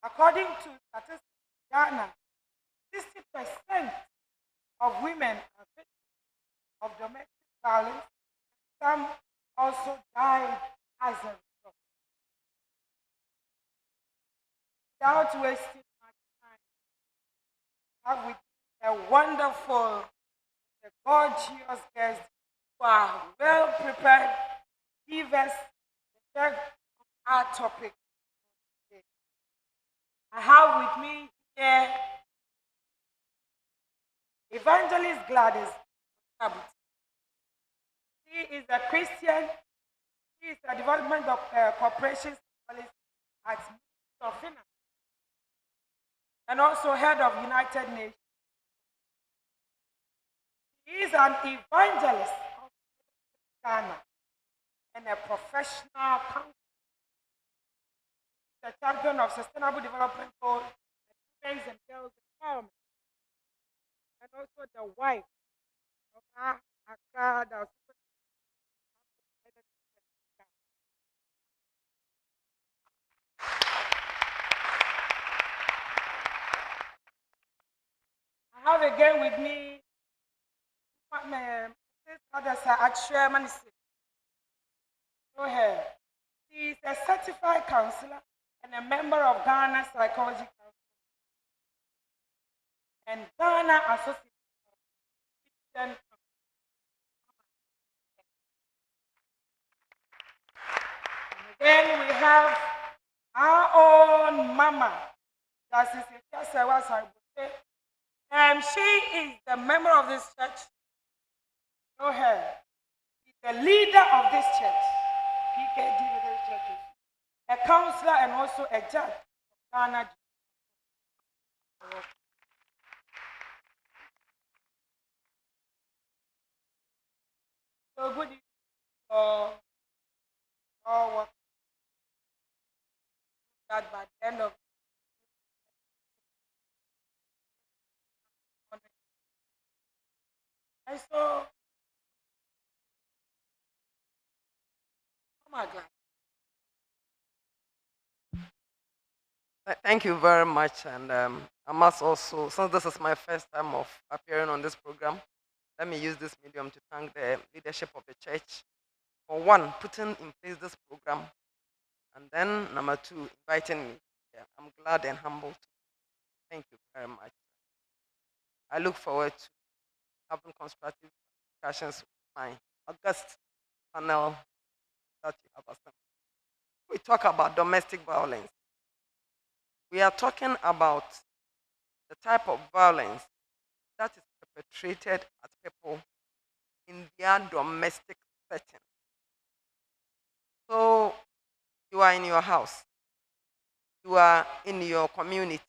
According to statistics in Ghana, 60% of women are victims of domestic violence. Some also died as a result. Without wasting much time, I have with me a wonderful, a gorgeous guest who are well prepared to give us the check of our topic. I have with me here Evangelist Gladys. She is a Christian. She is a development of corporation specialist at Ministry of Finance and also head of United Nations. She is an evangelist of Ghana and a professional counselor. The champion of sustainable development goals, women's and girls empowerment, and also the wife of Accra. I have again with me Go ahead. She is a certified counselor and a member of Ghana Psychology Council and Ghana Association of Christian. And then we have our own mama, she is the member of this church. Go ahead. She's the leader of this church, PKD Methodist Church, a counselor and also a judge of Ghana. So good evening for all work that by the end of and so oh my God. Thank you very much, and I must also, since this is my first time of appearing on this program, let me use this medium to thank the leadership of the church for one, putting in place this program, and then number two, inviting me. Yeah, I'm glad and humbled. Thank you very much. I look forward to having constructive discussions with my august panel that you have assembled. We talk about domestic violence. We are talking about the type of violence that is perpetrated at people in their domestic setting. So you are in your house, you are in your community,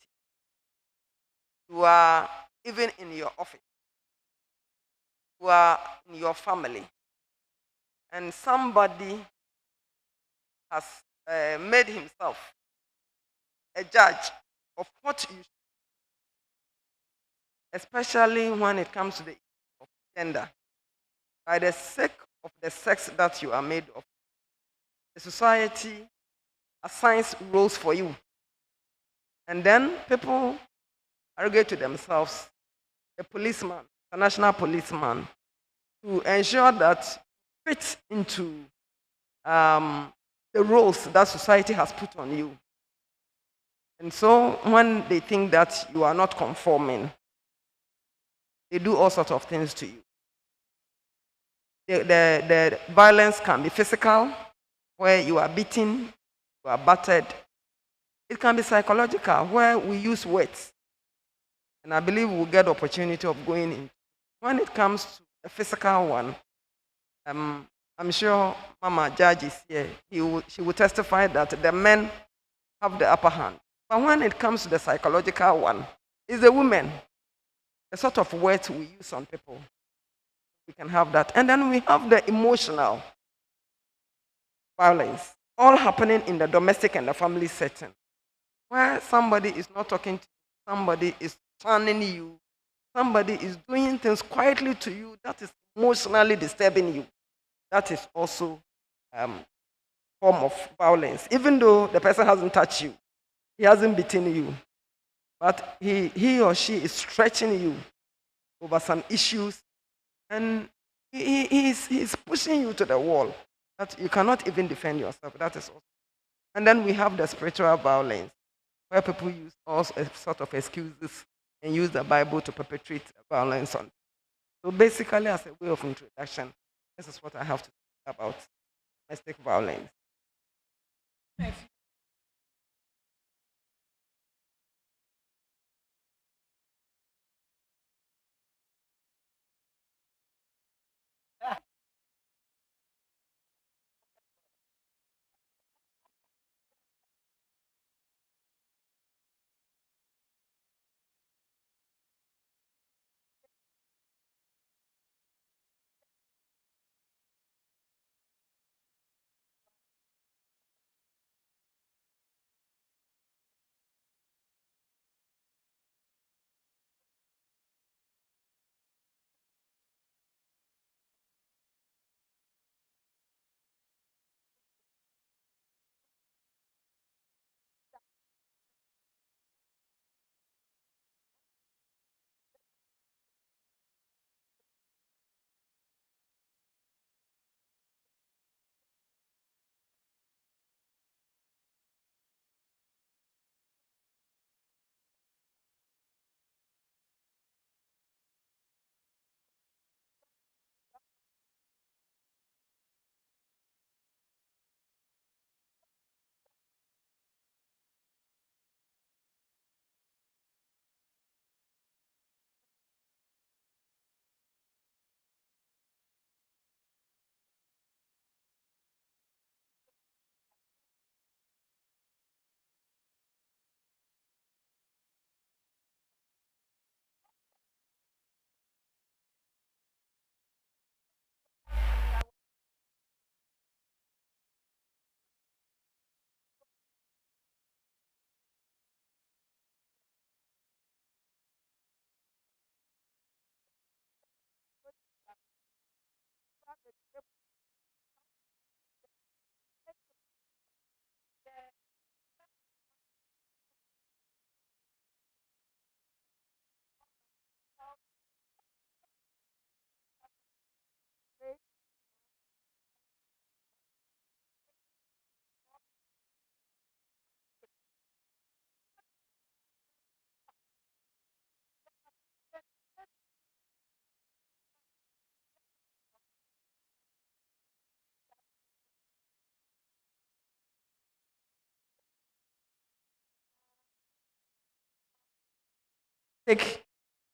you are even in your office, you are in your family, and somebody has made himself a judge of what you should, especially when it comes to the issue of gender, by the sake of the sex that you are made of. The society assigns roles for you. And then people arrogate to themselves a policeman, a national policeman, to ensure that fit into the roles that society has put on you. And so when they think that you are not conforming, they do all sorts of things to you. The violence can be physical, where you are beaten, you are battered. It can be psychological, where we use words. And I believe we'll get the opportunity of going in. When it comes to the physical one, I'm sure Mama Judge is here. She will testify that the men have the upper hand. But when it comes to the psychological one, it's the women. The sort of words we use on people. We can have that. And then we have the emotional violence, all happening in the domestic and the family setting, where somebody is not talking to you, somebody is turning you, somebody is doing things quietly to you that is emotionally disturbing you. That is also form of violence. Even though the person hasn't touched you, he hasn't beaten you, but he or she is stretching you over some issues, and he's pushing you to the wall that you cannot even defend yourself. That is also. And then we have the spiritual violence, where people use all sort of excuses and use the Bible to perpetrate violence on. So basically, as a way of introduction, this is what I have to say about domestic violence.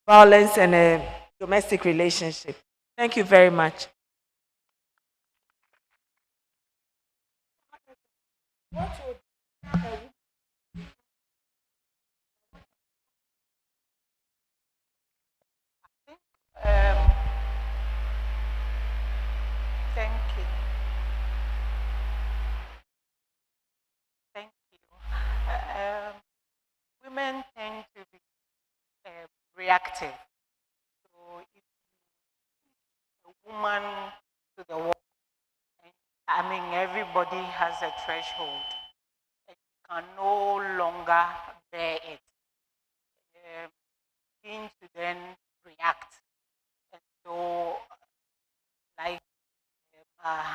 Violence and a domestic relationship. Thank you very much. Um, thank you. Thank you. Women tend to be reactive. So if a woman to the wall, I mean, everybody has a threshold. And you can no longer bear it. Um, Begin to then react. And so, like, uh,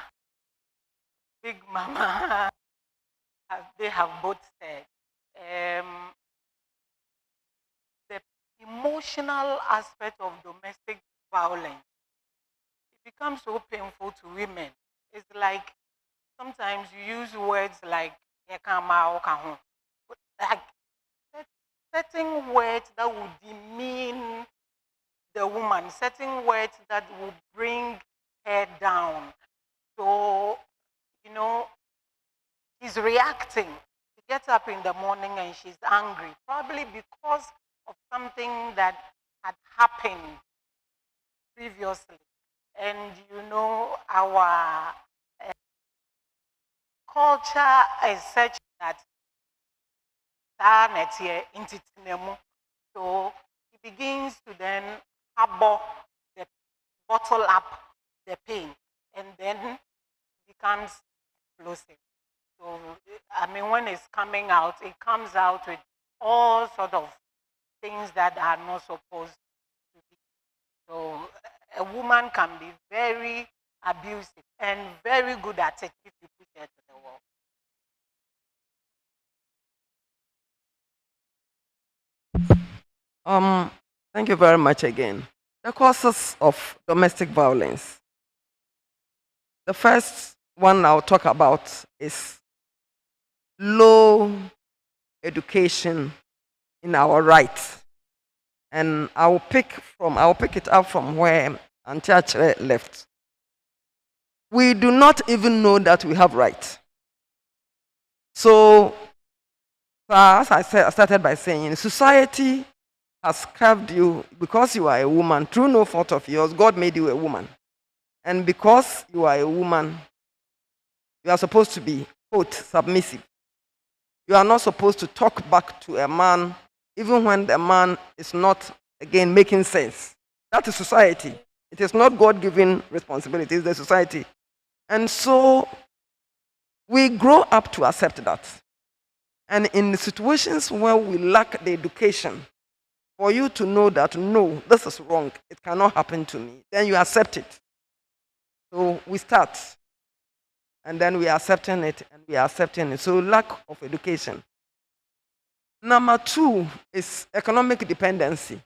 Big Mama, as they have both said, the emotional aspect of domestic violence, it becomes so painful to women. It's like sometimes you use words like "yekama okaho," like certain words that would demean the woman, certain words that will bring her down. So, you know, she's reacting. She gets up in the morning and she's angry, probably because of something that had happened previously. And you know, our culture is such that so he begins to then harbor the bottle up the pain and then becomes explosive. So I mean when it's coming out, it comes out with all sort of things that are not supposed to be. So a woman can be very abusive and very good at it if you put her to the wall. Thank you very much again. The causes of domestic violence. The first one I'll talk about is low education in our rights. And I'll pick it up from where Auntie left. We do not even know that we have rights. So, as I started by saying, society has carved you because you are a woman through no fault of yours. God made you a woman, and because you are a woman, you are supposed to be, quote, submissive. You are not supposed to talk back to a man, even when the man is not, again, making sense. That is society. It is not God-given responsibility, it's the society. And so we grow up to accept that. And in the situations where we lack the education, for you to know that, no, this is wrong, it cannot happen to me, then you accept it. So we start, and then we are accepting it, and we are accepting it. So lack of education. Number two is economic dependency.